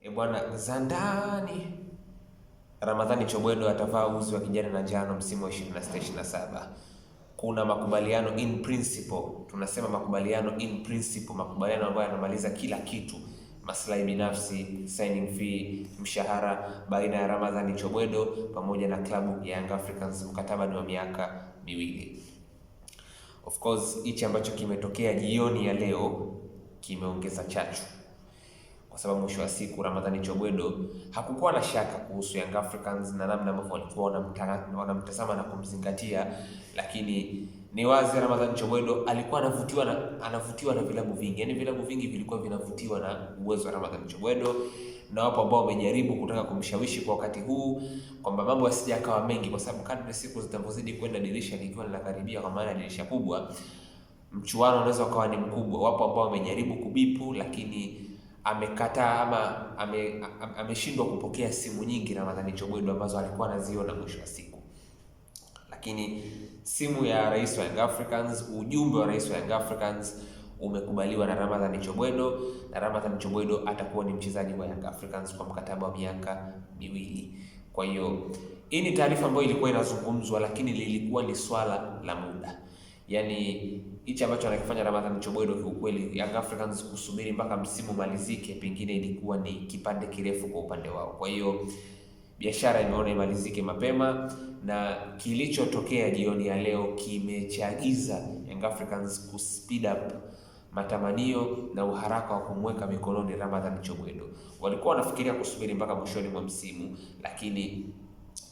Bwana za ndani, Ramadhani Chobwedo atavaa uzi wa kijani na njano msimu wa 26-27. Kuna makubaliano in principle, tunasema makubaliano in principle, makubaliano ambayo yanamaliza kila kitu, maslahi binafsi, signing fee, mshahara baina ya Ramadhani Chobwedo pamoja na klabu ya Young Africans. Mkataba ni wa miaka 2. Of course hichi ambacho kimetokea jioni ya leo kimeongeza chachu, kwa sababu mwisho wa siku Ramadhani Chobwedo hakukuwa na shaka kuhusu Young Africans na namna ambavyo walikuwa wanamtazama na kumzingatia, lakini ni wazi Ramadhani Chobwedo alikuwa anavutiwa na vilabu vingi, yaani vilabu vingi vilikuwa vinavutiwa na uwezo wa Ramadhani Chobwedo, na wapo ambao wamejaribu kutaka kumshawishi kwa wakati huu kwamba mambo yasijakawa mengi, kwa sababu kadri siku zitavozidi kwenda, dirisha likiwa linakaribia, kwa maana dirisha kubwa, mchuano unaweza ukawa ni mkubwa. Wapo ambao wamejaribu kubipu, lakini amekataa ama ameshindwa kupokea simu nyingi Ramadhani Chobwedo ambazo alikuwa anaziona mwisho wa siku. Lakini simu ya rais wa Young Africans, ujumbe wa rais wa Young Africans umekubaliwa na Ramadhani Chobwedo, na Ramadhani Chobwedo atakuwa ni mchezaji wa Young Africans kwa mkataba wa miaka 2. Kwa hiyo hii ni taarifa ambayo ilikuwa inazungumzwa, lakini lilikuwa ni swala la muda. Yaani hichi ambacho anakifanya Ramadhani Chobwedo kiukweli, Young Africans kusubiri mpaka msimu malizike pengine ilikuwa ni kipande kirefu kwa upande wao. Kwa hiyo biashara imeona imalizike mapema, na kilichotokea jioni ya leo kimechagiza Young Africans kuspeed up matamanio na uharaka wa kumweka mikononi Ramadhani Chobwedo. Walikuwa wanafikiria kusubiri mpaka mwishoni mwa msimu, lakini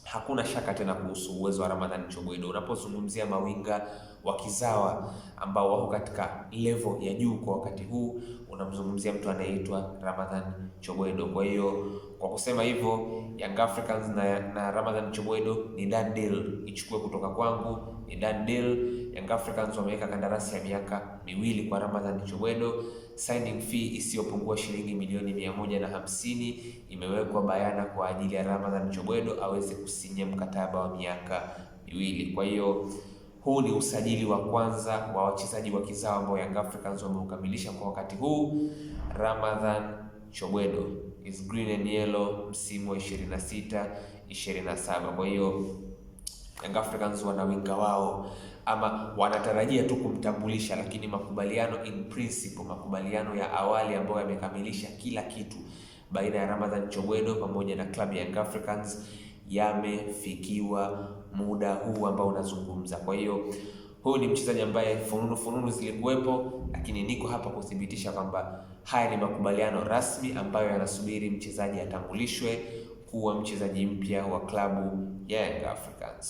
hakuna shaka tena kuhusu uwezo wa Ramadhani Chobwedo. Unapozungumzia mawinga wa kizawa ambao wako katika level ya juu kwa wakati huu, unamzungumzia mtu anayeitwa Ramadhani Chobwedo. Kwa hiyo kwa kusema hivyo, Young Africans na Ramadhani Chobwedo ni done deal. Ichukue kutoka kwangu, ni done deal. Young Africans wameweka kandarasi ya miaka 2 kwa Ramadhani Chobwedo. Signing fee isiyopungua shilingi milioni 150 imewekwa bayana kwa ajili ya Ramadhani Chobwedo aweze kusinya mkataba wa miaka 2. Kwa hiyo huu ni usajili wa kwanza wa wachezaji wa kizawa ambao Young Africans wameukamilisha kwa wakati huu. Ramadhani Chobwedo is green and yellow msimu wa 26-27. Kwa hiyo Young Africans wana winga wao, ama wanatarajia tu kumtambulisha, lakini makubaliano in principle, makubaliano ya awali ambayo yamekamilisha kila kitu baina ya Ramadhani Chobwedo pamoja na klabu ya Young Africans yamefikiwa muda huu ambao unazungumza. Kwa hiyo huyu ni mchezaji ambaye fununu zilikuwepo, lakini niko hapa kuthibitisha kwamba haya ni makubaliano rasmi ambayo yanasubiri mchezaji atambulishwe kuwa mchezaji mpya wa klabu ya Young Africans.